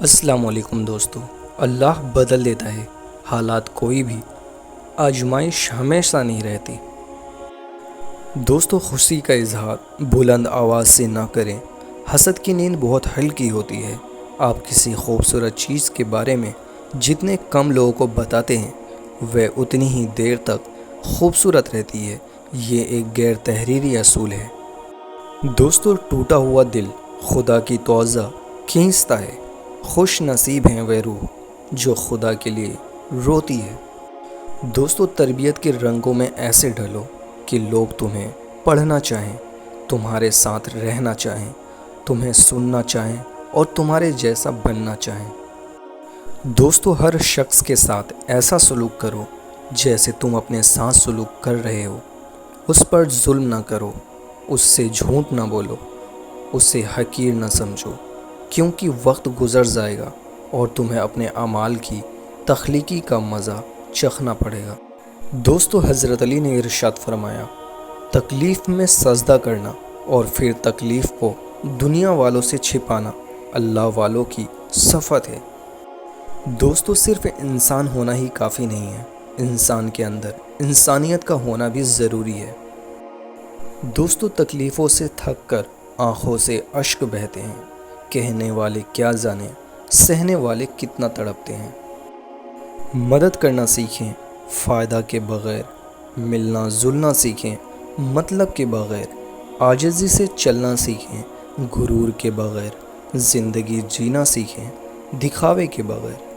السلام علیکم دوستو۔ اللہ بدل دیتا ہے حالات، کوئی بھی آزمائش ہمیشہ نہیں رہتی۔ دوستو، خوشی کا اظہار بلند آواز سے نہ کریں۔ حسد کی نیند بہت ہلکی ہوتی ہے۔ آپ کسی خوبصورت چیز کے بارے میں جتنے کم لوگوں کو بتاتے ہیں وہ اتنی ہی دیر تک خوبصورت رہتی ہے۔ یہ ایک غیر تحریری اصول ہے۔ دوستو، ٹوٹا ہوا دل خدا کی توجہ کھینچتا ہے۔ خوش نصیب ہیں وہ روح جو خدا کے لیے روتی ہے۔ دوستو، تربیت کے رنگوں میں ایسے ڈھلو کہ لوگ تمہیں پڑھنا چاہیں، تمہارے ساتھ رہنا چاہیں، تمہیں سننا چاہیں اور تمہارے جیسا بننا چاہیں۔ دوستو، ہر شخص کے ساتھ ایسا سلوک کرو جیسے تم اپنے ساتھ سلوک کر رہے ہو۔ اس پر ظلم نہ کرو، اس سے جھوٹ نہ بولو، اسے حقیر نہ سمجھو، کیونکہ وقت گزر جائے گا اور تمہیں اپنے اعمال کی تخلیقی کا مزہ چکھنا پڑے گا۔ دوستو، حضرت علی نے ارشاد فرمایا، تکلیف میں سجدہ کرنا اور پھر تکلیف کو دنیا والوں سے چھپانا اللہ والوں کی صفت ہے۔ دوستو، صرف انسان ہونا ہی کافی نہیں ہے، انسان کے اندر انسانیت کا ہونا بھی ضروری ہے۔ دوستو، تکلیفوں سے تھک کر آنکھوں سے اشک بہتے ہیں۔ کہنے والے کیا جانیں، سہنے والے کتنا تڑپتے ہیں۔ مدد کرنا سیکھیں فائدہ کے بغیر، ملنا جلنا سیکھیں مطلب کے بغیر، عاجزی سے چلنا سیکھیں غرور کے بغیر، زندگی جینا سیکھیں دکھاوے کے بغیر۔